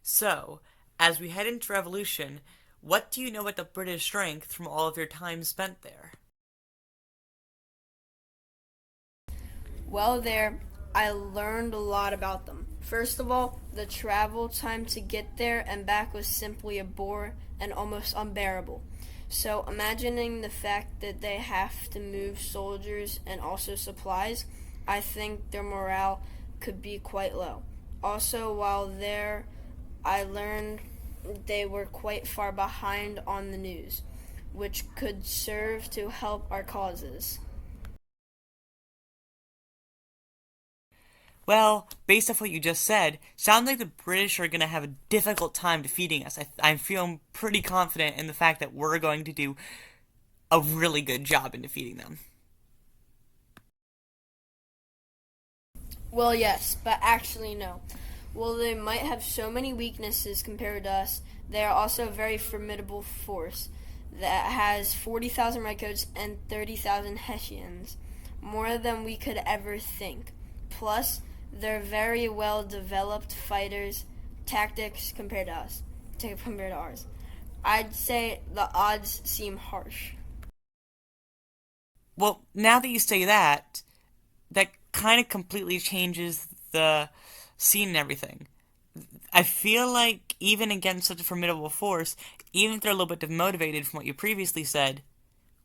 So, as we head into Revolution, what do you know about the British strength from all of your time spent there? Well, there, I learned a lot about them. First of all, the travel time to get there and back was simply a bore and almost unbearable. So, imagining the fact that they have to move soldiers and also supplies, I think their morale could be quite low. Also, while there, I learned they were quite far behind on the news, which could serve to help our causes. Well, based off what you just said, sounds like the British are going to have a difficult time defeating us. I'm feeling pretty confident in the fact that we're going to do a really good job in defeating them. Well, yes, but actually, no. While they might have so many weaknesses compared to us, they are also a very formidable force that has 40,000 redcoats and 30,000 Hessians, more than we could ever think. Plus, they're very well developed fighters, tactics compared to ours. I'd say the odds seem harsh. Well, now that you say that, that kind of completely changes the scene and everything. I feel like even against such a formidable force, even if they're a little bit demotivated from what you previously said,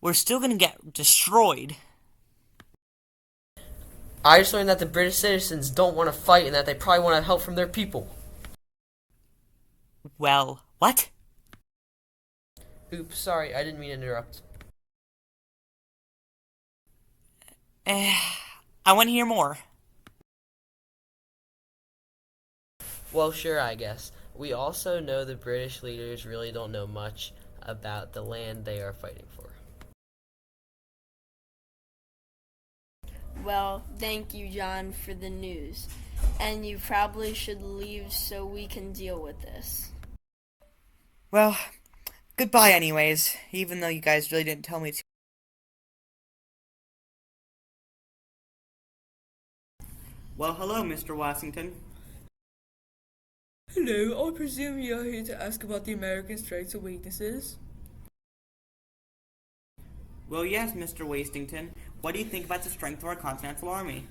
we're still going to get destroyed. I just learned that the British citizens don't want to fight and that they probably want help from their people. Well, what? Oops, sorry, I didn't mean to interrupt. Eh, I want to hear more. Well, sure, I guess. We also know the British leaders really don't know much about the land they are fighting for. Well, thank you, John, for the news. And you probably should leave so we can deal with this. Well, goodbye anyways, even though you guys really didn't tell me to. Well, hello, Mr. Washington. Hello, I presume you are here to ask about the American strengths and weaknesses? Well, yes, Mr. Wastington. What do you think about the strength of our Continental Army?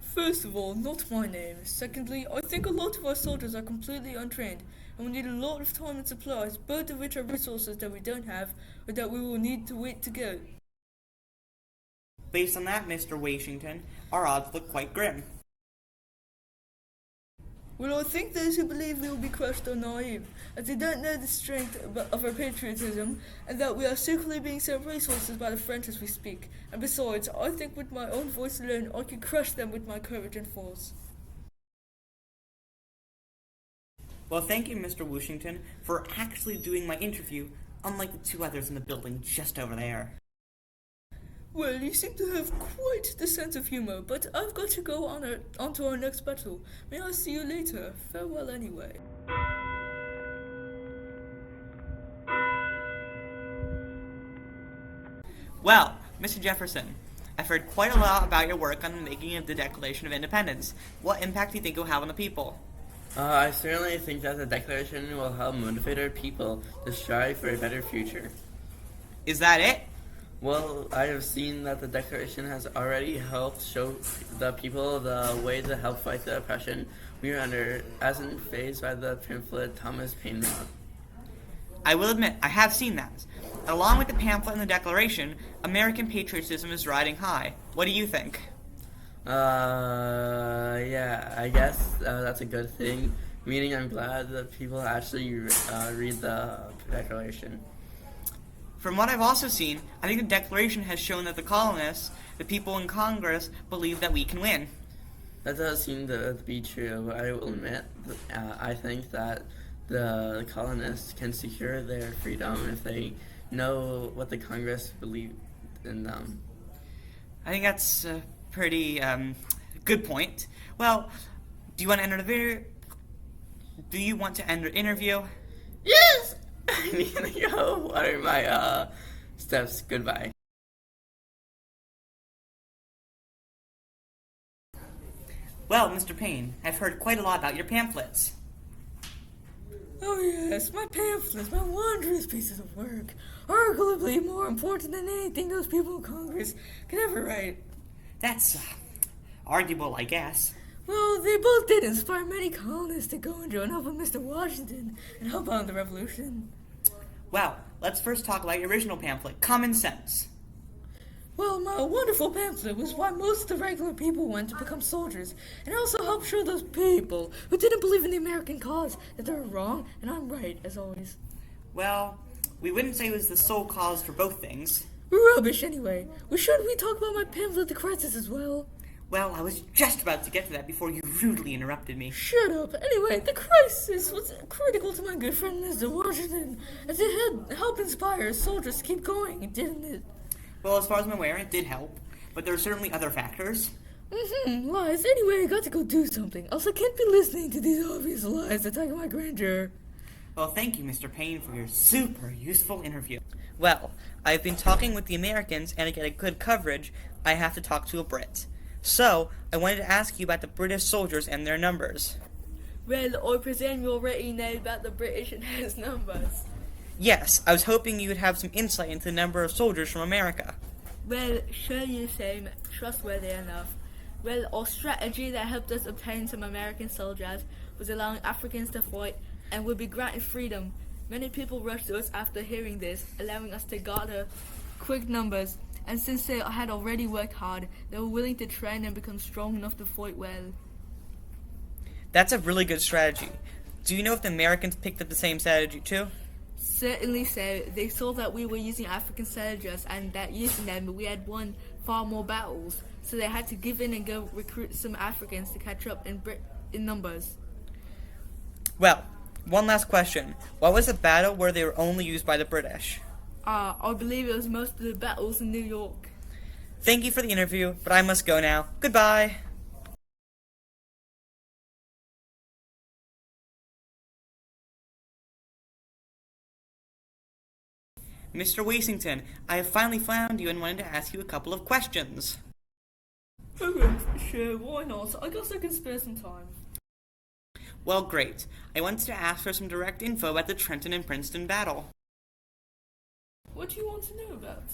First of all, not my name. Secondly, I think a lot of our soldiers are completely untrained, and we need a lot of time and supplies, both of which are resources that we don't have, or that we will need to wait to get. Based on that, Mr. Washington, our odds look quite grim. Well, I think those who believe we will be crushed are naive, as they don't know the strength of our patriotism, and that we are secretly being sent resources by the French as we speak. And besides, I think with my own voice alone, I can crush them with my courage and force. Well, thank you, Mr. Washington, for actually doing my interview, unlike the two others in the building just over there. Well, you seem to have quite the sense of humor, but I've got to go on to our next battle. May I see you later? Farewell anyway. Well, Mr. Jefferson, I've heard quite a lot about your work on the making of the Declaration of Independence. What impact do you think it will have on the people? I certainly think that the Declaration will help motivate our people to strive for a better future. Is that it? Well, I have seen that the Declaration has already helped show the people the way to help fight the oppression we are under, as in phased by the pamphlet Thomas Paine wrote. I will admit, I have seen that. Along with the pamphlet and the Declaration, American patriotism is riding high. What do you think? Yeah, I guess that's a good thing. Meaning I'm glad that people actually read the Declaration. From what I've also seen, I think the Declaration has shown that the colonists, the people in Congress, believe that we can win. That does seem to be true. I will admit, I think that the colonists can secure their freedom if they know what the Congress believes in them. I think that's a pretty good point. Well, do you want to enter the video? Do you want to end the interview? Yes! I need to go. What are my steps? Goodbye. Well, Mr. Payne, I've heard quite a lot about your pamphlets. Oh yes, my pamphlets, my wondrous pieces of work, arguably more important than anything those people in Congress could ever write. That's arguable, I guess. Well, they both did inspire many colonists to go and join up with Mr. Washington and help out in the revolution. Well, let's first talk about your original pamphlet, Common Sense. Well, my wonderful pamphlet was why most of the regular people went to become soldiers, and it also helped show those people who didn't believe in the American cause that they're wrong and I'm right, as always. Well, we wouldn't say it was the sole cause for both things. Rubbish, anyway. Well, should we talk about my pamphlet, The Crisis, as well? Well, I was just about to get to that before you rudely interrupted me. Shut up. Anyway, The Crisis was critical to my good friend Mr. Washington, as it had helped inspire soldiers to keep going, didn't it? Well, as far as I'm aware, it did help, but there are certainly other factors. Lies. Anyway, I got to go do something, else I can't be listening to these obvious lies attacking my grandeur. Well, thank you, Mr. Payne, for your super useful interview. Well, I've been talking with the Americans, and to get a good coverage, I have to talk to a Brit. So, I wanted to ask you about the British soldiers and their numbers. Well, I presume you already know about the British and his numbers. Yes, I was hoping you would have some insight into the number of soldiers from America. Well, sure you seem trustworthy enough. Well, our strategy that helped us obtain some American soldiers was allowing Africans to fight and would be granted freedom. Many people rushed to us after hearing this, allowing us to gather quick numbers, and since they had already worked hard, they were willing to train and become strong enough to fight well. That's a really good strategy. Do you know if the Americans picked up the same strategy too? Certainly so. They saw that we were using African soldiers and that using them we had won far more battles, so they had to give in and go recruit some Africans to catch up in numbers. Well, one last question. What was the battle where they were only used by the British? I believe it was most of the battles in New York. Thank you for the interview, but I must go now. Goodbye. Mr. Wasington, I have finally found you and wanted to ask you a couple of questions. Alright, sure, why not? I guess I can spare some time. Well, great. I wanted to ask for some direct info about the Trenton and Princeton battle. What do you want to know about?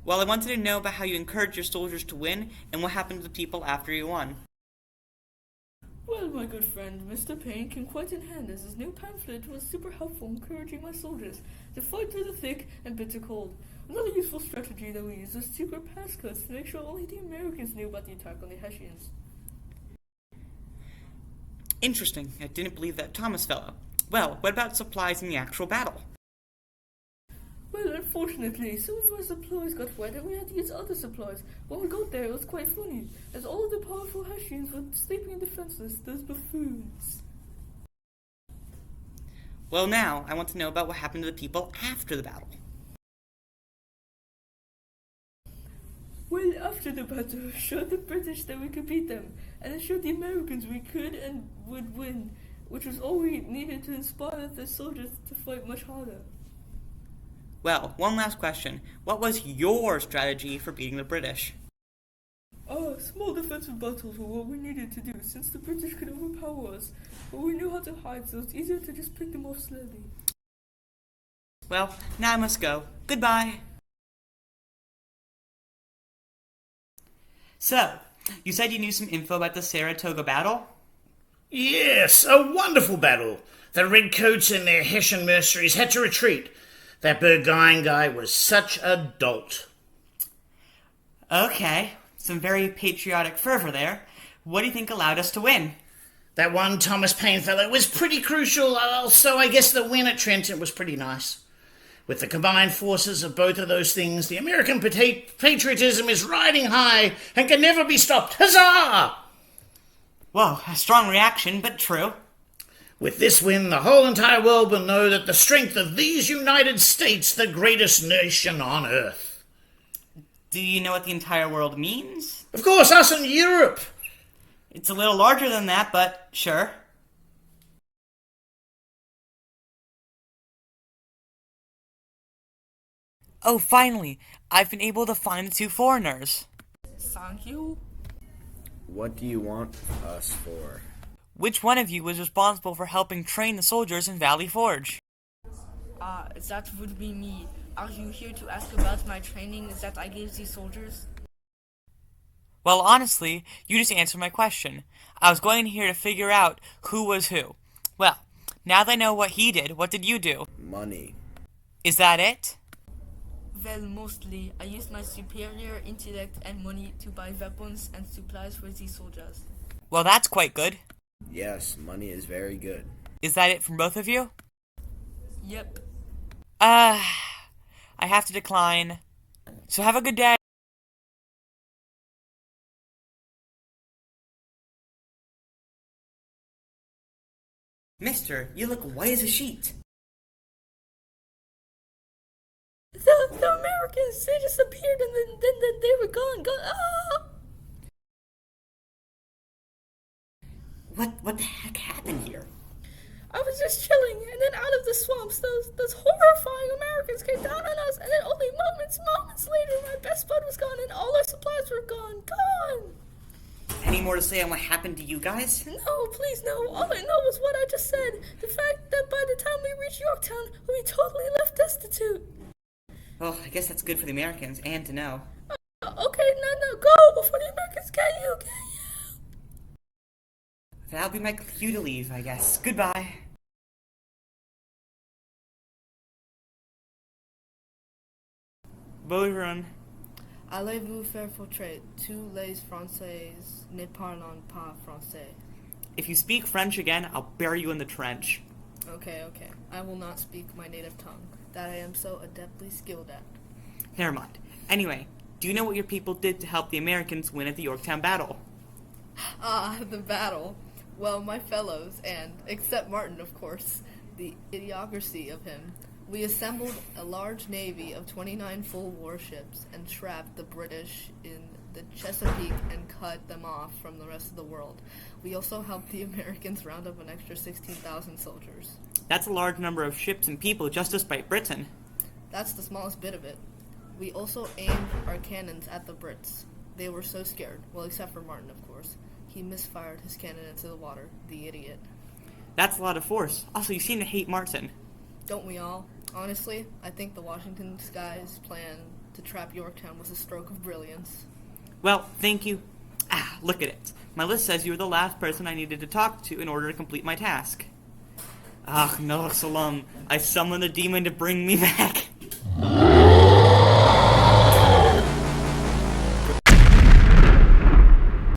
Well, I wanted to know about how you encouraged your soldiers to win and what happened to the people after you won. Well, my good friend, Mr. Payne came quite in hand as his new pamphlet was super helpful encouraging my soldiers to fight through the thick and bitter cold. Another useful strategy that we used was secret passcodes to make sure only the Americans knew about the attack on the Hessians. Interesting. I didn't believe that Thomas fellow. Well, what about supplies in the actual battle? Well, unfortunately, some of our supplies got wet and we had to use other supplies. When we got there, it was quite funny, as all of the powerful Hessians were sleeping defenseless, those buffoons. Well, now, I want to know about what happened to the people after the battle. Well, after the battle, it showed the British that we could beat them, and it showed the Americans we could and would win, which was all we needed to inspire the soldiers to fight much harder. Well, one last question. What was your strategy for beating the British? Small defensive battles were what we needed to do, since the British could overpower us, but we knew how to hide, so it's easier to just pick them off slowly. Well, now I must go. Goodbye. So, you said you knew some info about the Saratoga battle? Yes, a wonderful battle. The redcoats and their Hessian mercenaries had to retreat. That Burgoyne guy was such a dolt. Okay, some very patriotic fervor there. What do you think allowed us to win? That one Thomas Paine fellow was pretty crucial, so I guess the win at Trenton was pretty nice. With the combined forces of both of those things, the American patriotism is riding high and can never be stopped. Huzzah! Well, a strong reaction, but true. With this win, the whole entire world will know that the strength of these United States, the greatest nation on earth. Do you know what the entire world means? Of course, us in Europe. It's a little larger than that, but sure. Oh, finally! I've been able to find the two foreigners. Thank you. What do you want us for? Which one of you was responsible for helping train the soldiers in Valley Forge? That would be me. Are you here to ask about my training that I gave these soldiers? Well, honestly, you just answered my question. I was going here to figure out who was who. Well, now that I know what he did, what did you do? Money. Is that it? Well, mostly. I used my superior intellect and money to buy weapons and supplies for these soldiers. Well, that's quite good. Yes, money is very good. Is that it from both of you? Yep. I have to decline. So have a good day. Mister, you look white as a sheet. The Americans, they just appeared and then they were gone. Ah! What the heck happened here? I was just chilling, and then out of the swamps, those horrifying Americans came down on us, and then only moments later, my best bud was gone, and all our supplies were gone. Any more to say on what happened to you guys? No, please, no. All I know is what I just said. The fact that by the time we reached Yorktown, we totally left destitute. Well, I guess that's good for the Americans, and to know. Okay, no, go before the Americans get you. That'll be my cue to leave, I guess. Goodbye. Bonjour. Allez-vous faire portrait? Tous les Français ne parlent pas français. If you speak French again, I'll bury you in the trench. Okay. I will not speak my native tongue, that I am so adeptly skilled at. Never mind. Anyway, do you know what your people did to help the Americans win at the Yorktown battle? The battle. Well, my fellows, and, except Martin, of course, the idiocracy of him, we assembled a large navy of 29 full warships and trapped the British in the Chesapeake and cut them off from the rest of the world. We also helped the Americans round up an extra 16,000 soldiers. That's a large number of ships and people just to spite Britain. That's the smallest bit of it. We also aimed our cannons at the Brits. They were so scared, well, except for Martin, of course. He misfired his cannon into the water, the idiot. That's a lot of force. Also, you seem to hate Martin. Don't we all? Honestly, I think the Washington Skies plan to trap Yorktown was a stroke of brilliance. Well, thank you. Look at it. My list says you were the last person I needed to talk to in order to complete my task. No, Salam. I summoned the demon to bring me back.